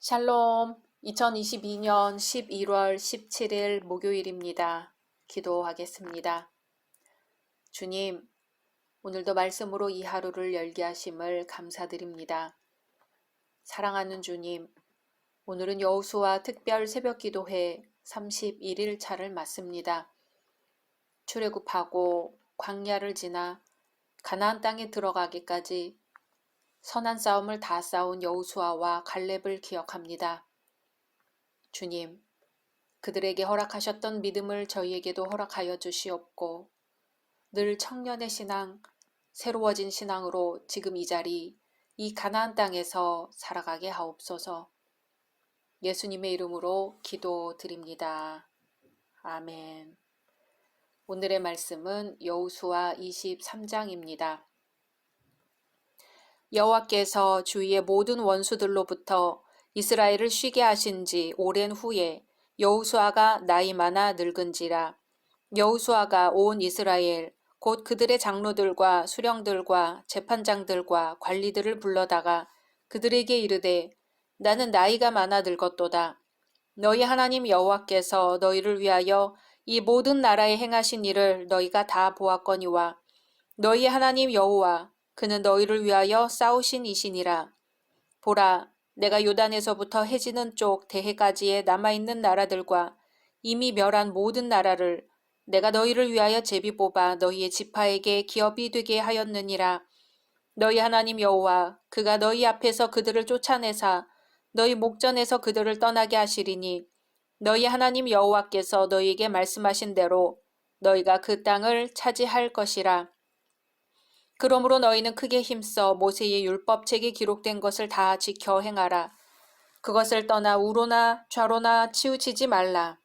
샬롬, 2022년 11월 17일 목요일입니다. 기도하겠습니다. 주님, 오늘도 말씀으로 이 하루를 열게 하심을 감사드립니다. 사랑하는 주님, 오늘은 여호수아 특별 새벽기도회 31일 차를 맞습니다. 출애굽하고 광야를 지나 가나안 땅에 들어가기까지 선한 싸움을 다 싸운 여호수아와 갈렙을 기억합니다. 주님, 그들에게 허락하셨던 믿음을 저희에게도 허락하여 주시옵고 늘 청년의 신앙, 새로워진 신앙으로 지금 이 자리, 이 가나안 땅에서 살아가게 하옵소서. 예수님의 이름으로 기도드립니다. 아멘. 오늘의 말씀은 여호수아 23장입니다. 여호와께서 주위의 모든 원수들로부터 이스라엘을 쉬게 하신 지 오랜 후에 여호수아가 나이 많아 늙은지라. 여호수아가 온 이스라엘 곧 그들의 장로들과 수령들과 재판장들과 관리들을 불러다가 그들에게 이르되 나는 나이가 많아 늙었도다. 너희 하나님 여호와께서 너희를 위하여 이 모든 나라에 행하신 일을 너희가 다 보았거니와 너희의 하나님 여호와 그는 너희를 위하여 싸우신 이시니라. 보라, 내가 요단에서부터 해지는 쪽 대해까지의 남아있는 나라들과 이미 멸한 모든 나라를 내가 너희를 위하여 제비 뽑아 너희의 지파에게 기업이 되게 하였느니라. 너희 하나님 여호와 그가 너희 앞에서 그들을 쫓아내사 너희 목전에서 그들을 떠나게 하시리니 너희 하나님 여호와께서 너희에게 말씀하신 대로 너희가 그 땅을 차지할 것이라. 그러므로 너희는 크게 힘써 모세의 율법책에 기록된 것을 다 지켜 행하라. 그것을 떠나 우로나 좌로나 치우치지 말라.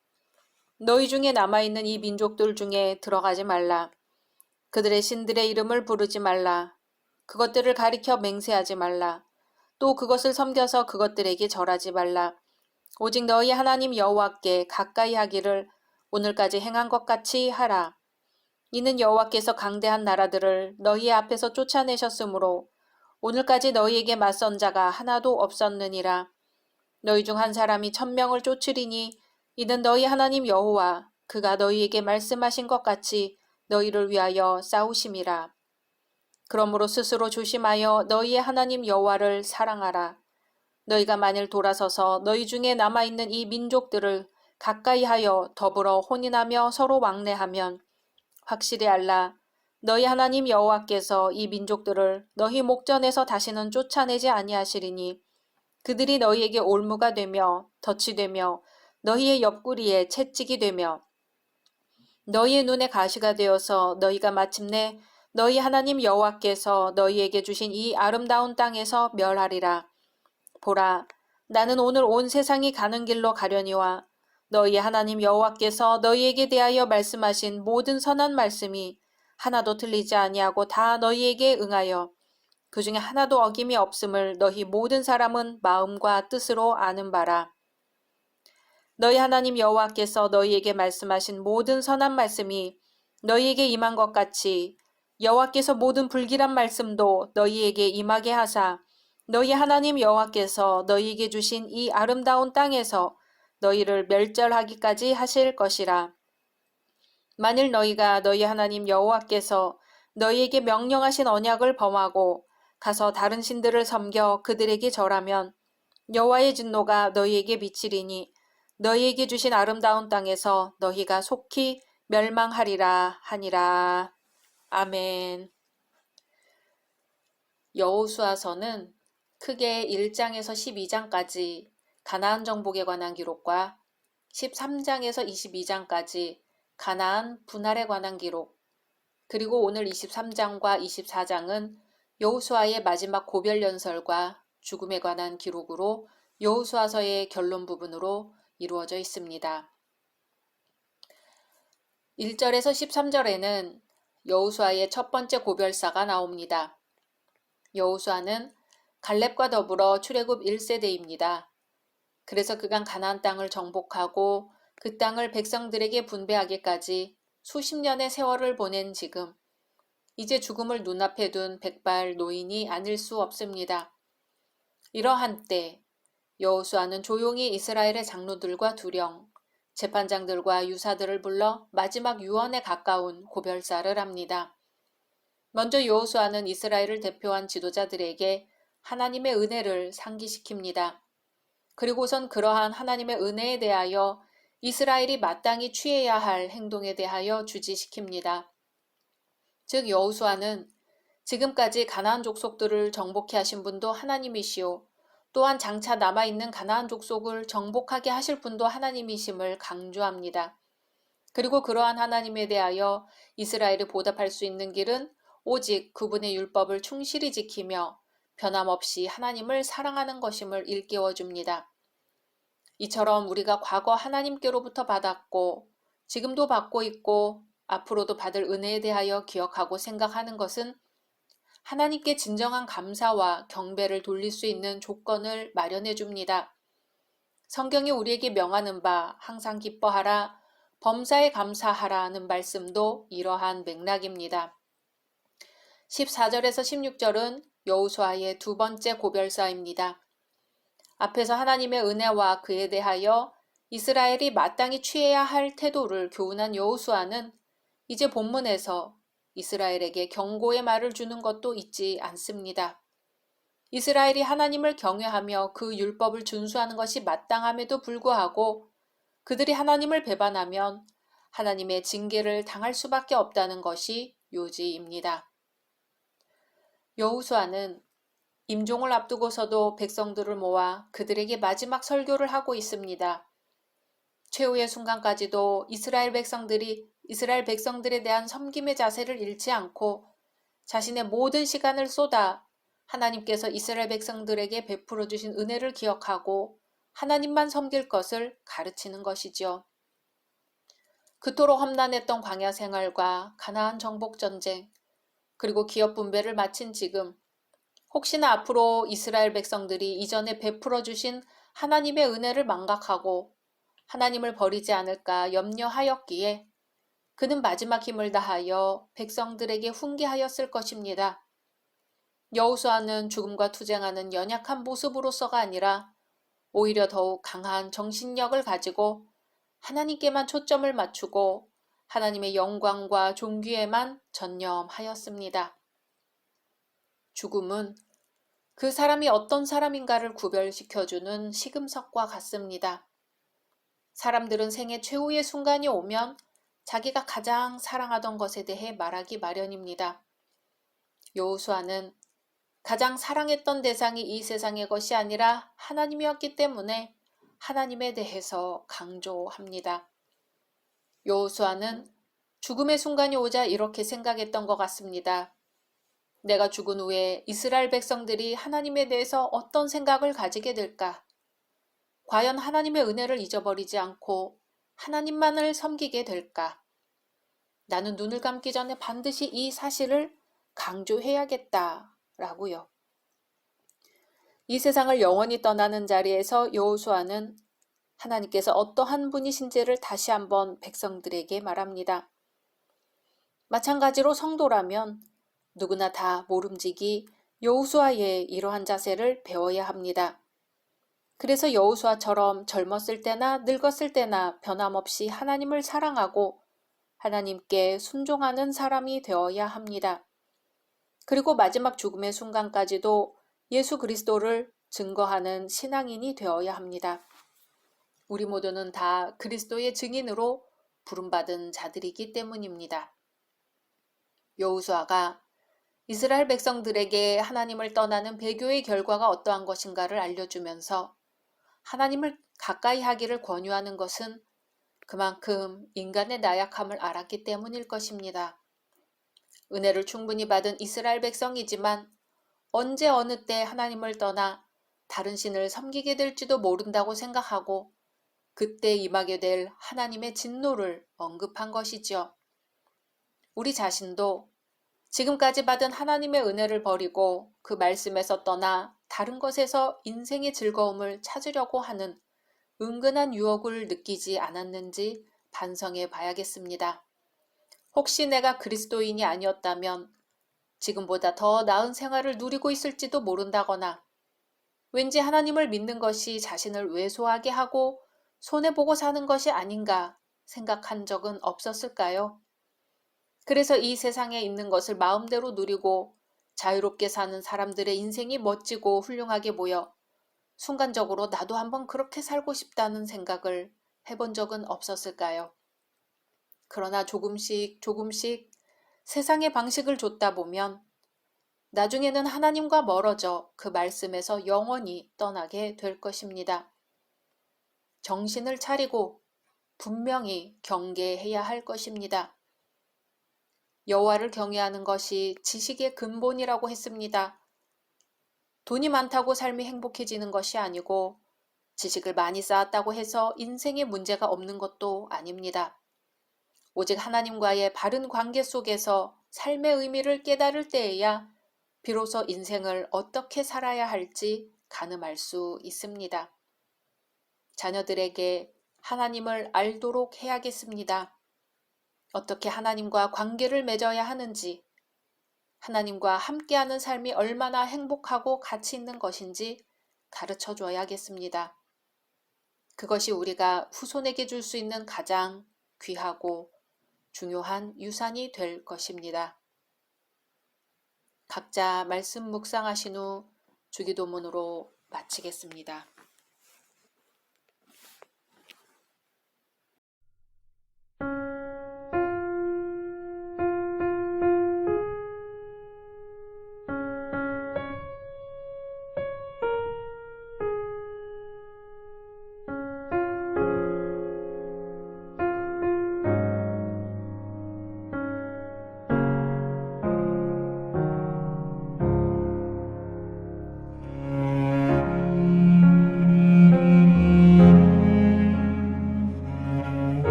너희 중에 남아있는 이 민족들 중에 들어가지 말라. 그들의 신들의 이름을 부르지 말라. 그것들을 가리켜 맹세하지 말라. 또 그것을 섬겨서 그것들에게 절하지 말라. 오직 너희 하나님 여호와께 가까이 하기를 오늘까지 행한 것 같이 하라. 이는 여호와께서 강대한 나라들을 너희 앞에서 쫓아내셨으므로 오늘까지 너희에게 맞선 자가 하나도 없었느니라. 너희 중 한 사람이 1000명을 쫓으리니 이는 너희 하나님 여호와 그가 너희에게 말씀하신 것 같이 너희를 위하여 싸우심이라. 그러므로 스스로 조심하여 너희의 하나님 여호와를 사랑하라. 너희가 만일 돌아서서 너희 중에 남아있는 이 민족들을 가까이 하여 더불어 혼인하며 서로 왕래하면 확실히 알라. 너희 하나님 여호와께서 이 민족들을 너희 목전에서 다시는 쫓아내지 아니하시리니 그들이 너희에게 올무가 되며 덫이 되며 너희의 옆구리에 채찍이 되며 너희의 눈에 가시가 되어서 너희가 마침내 너희 하나님 여호와께서 너희에게 주신 이 아름다운 땅에서 멸하리라. 보라, 나는 오늘 온 세상이 가는 길로 가려니와 너희의 하나님 여호와께서 너희에게 대하여 말씀하신 모든 선한 말씀이 하나도 틀리지 아니하고 다 너희에게 응하여 그 중에 하나도 어김이 없음을 너희 모든 사람은 마음과 뜻으로 아는 바라. 너희 하나님 여호와께서 너희에게 말씀하신 모든 선한 말씀이 너희에게 임한 것 같이 여호와께서 모든 불길한 말씀도 너희에게 임하게 하사 너희 하나님 여호와께서 너희에게 주신 이 아름다운 땅에서 너희를 멸절하기까지 하실 것이라. 만일 너희가 너희 하나님 여호와께서 너희에게 명령하신 언약을 범하고 가서 다른 신들을 섬겨 그들에게 절하면 여호와의 진노가 너희에게 미치리니 너희에게 주신 아름다운 땅에서 너희가 속히 멸망하리라 하니라. 아멘. 여호수아서는 크게 1장에서 12장까지 가나안 정복에 관한 기록과 13장에서 22장까지 가나안 분할에 관한 기록, 그리고 오늘 23장과 24장은 여호수아의 마지막 고별 연설과 죽음에 관한 기록으로 여호수아서의 결론 부분으로 이루어져 있습니다. 1절에서 13절에는 여호수아의 첫 번째 고별사가 나옵니다. 여호수아는 갈렙과 더불어 출애굽 1세대입니다. 그래서 그간 가나안 땅을 정복하고 그 땅을 백성들에게 분배하기까지 수십 년의 세월을 보낸 지금 이제 죽음을 눈앞에 둔 백발 노인이 아닐 수 없습니다. 이러한 때 여호수아는 조용히 이스라엘의 장로들과 두령, 재판장들과 유사들을 불러 마지막 유언에 가까운 고별사를 합니다. 먼저 여호수아는 이스라엘을 대표한 지도자들에게 하나님의 은혜를 상기시킵니다. 그리고선 그러한 하나님의 은혜에 대하여 이스라엘이 마땅히 취해야 할 행동에 대하여 주지시킵니다. 즉 여호수아는 지금까지 가나안 족속들을 정복해 하신 분도 하나님이시오, 또한 장차 남아있는 가나안 족속을 정복하게 하실 분도 하나님이심을 강조합니다. 그리고 그러한 하나님에 대하여 이스라엘이 보답할 수 있는 길은 오직 그분의 율법을 충실히 지키며 변함없이 하나님을 사랑하는 것임을 일깨워 줍니다. 이처럼 우리가 과거 하나님께로부터 받았고 지금도 받고 있고 앞으로도 받을 은혜에 대하여 기억하고 생각하는 것은 하나님께 진정한 감사와 경배를 돌릴 수 있는 조건을 마련해 줍니다. 성경이 우리에게 명하는 바 항상 기뻐하라, 범사에 감사하라는 말씀도 이러한 맥락입니다. 14절에서 16절은 여호수아의 두 번째 고별사입니다. 앞에서 하나님의 은혜와 그에 대하여 이스라엘이 마땅히 취해야 할 태도를 교훈한 여호수아는 이제 본문에서 이스라엘에게 경고의 말을 주는 것도 잊지 않습니다. 이스라엘이 하나님을 경외하며 그 율법을 준수하는 것이 마땅함에도 불구하고 그들이 하나님을 배반하면 하나님의 징계를 당할 수밖에 없다는 것이 요지입니다. 여호수아는 임종을 앞두고서도 백성들을 모아 그들에게 마지막 설교를 하고 있습니다. 최후의 순간까지도 이스라엘 백성들에 대한 섬김의 자세를 잃지 않고 자신의 모든 시간을 쏟아 하나님께서 이스라엘 백성들에게 베풀어 주신 은혜를 기억하고 하나님만 섬길 것을 가르치는 것이죠. 그토록 험난했던 광야 생활과 가나안 정복 전쟁, 그리고 기업 분배를 마친 지금 혹시나 앞으로 이스라엘 백성들이 이전에 베풀어 주신 하나님의 은혜를 망각하고 하나님을 버리지 않을까 염려하였기에 그는 마지막 힘을 다하여 백성들에게 훈계하였을 것입니다. 여호수아는 죽음과 투쟁하는 연약한 모습으로서가 아니라 오히려 더욱 강한 정신력을 가지고 하나님께만 초점을 맞추고 하나님의 영광과 존귀에만 전념하였습니다. 죽음은 그 사람이 어떤 사람인가를 구별시켜주는 시금석과 같습니다. 사람들은 생애 최후의 순간이 오면 자기가 가장 사랑하던 것에 대해 말하기 마련입니다. 여호수아는 가장 사랑했던 대상이 이 세상의 것이 아니라 하나님이었기 때문에 하나님에 대해서 강조합니다. 여호수아는 죽음의 순간이 오자 이렇게 생각했던 것 같습니다. 내가 죽은 후에 이스라엘 백성들이 하나님에 대해서 어떤 생각을 가지게 될까? 과연 하나님의 은혜를 잊어버리지 않고 하나님만을 섬기게 될까? 나는 눈을 감기 전에 반드시 이 사실을 강조해야겠다라고요. 이 세상을 영원히 떠나는 자리에서 여호수아는 하나님께서 어떠한 분이신지를 다시 한번 백성들에게 말합니다. 마찬가지로 성도라면 누구나 다 모름지기 여호수아의 이러한 자세를 배워야 합니다. 그래서 여호수아처럼 젊었을 때나 늙었을 때나 변함없이 하나님을 사랑하고 하나님께 순종하는 사람이 되어야 합니다. 그리고 마지막 죽음의 순간까지도 예수 그리스도를 증거하는 신앙인이 되어야 합니다. 우리 모두는 다 그리스도의 증인으로 부름받은 자들이기 때문입니다. 여호수아가 이스라엘 백성들에게 하나님을 떠나는 배교의 결과가 어떠한 것인가를 알려주면서 하나님을 가까이 하기를 권유하는 것은 그만큼 인간의 나약함을 알았기 때문일 것입니다. 은혜를 충분히 받은 이스라엘 백성이지만 언제 어느 때 하나님을 떠나 다른 신을 섬기게 될지도 모른다고 생각하고 그때 임하게 될 하나님의 진노를 언급한 것이죠. 우리 자신도 지금까지 받은 하나님의 은혜를 버리고 그 말씀에서 떠나 다른 것에서 인생의 즐거움을 찾으려고 하는 은근한 유혹을 느끼지 않았는지 반성해 봐야겠습니다. 혹시 내가 그리스도인이 아니었다면 지금보다 더 나은 생활을 누리고 있을지도 모른다거나 왠지 하나님을 믿는 것이 자신을 왜소하게 하고 손해보고 사는 것이 아닌가 생각한 적은 없었을까요? 그래서 이 세상에 있는 것을 마음대로 누리고 자유롭게 사는 사람들의 인생이 멋지고 훌륭하게 보여 순간적으로 나도 한번 그렇게 살고 싶다는 생각을 해본 적은 없었을까요? 그러나 조금씩 세상의 방식을 좇다 보면 나중에는 하나님과 멀어져 그 말씀에서 영원히 떠나게 될 것입니다. 정신을 차리고 분명히 경계해야 할 것입니다. 여호와를 경외하는 것이 지식의 근본이라고 했습니다. 돈이 많다고 삶이 행복해지는 것이 아니고 지식을 많이 쌓았다고 해서 인생에 문제가 없는 것도 아닙니다. 오직 하나님과의 바른 관계 속에서 삶의 의미를 깨달을 때에야 비로소 인생을 어떻게 살아야 할지 가늠할 수 있습니다. 자녀들에게 하나님을 알도록 해야겠습니다. 어떻게 하나님과 관계를 맺어야 하는지, 하나님과 함께하는 삶이 얼마나 행복하고 가치 있는 것인지 가르쳐 줘야겠습니다. 그것이 우리가 후손에게 줄 수 있는 가장 귀하고 중요한 유산이 될 것입니다. 각자 말씀 묵상하신 후 주기도문으로 마치겠습니다.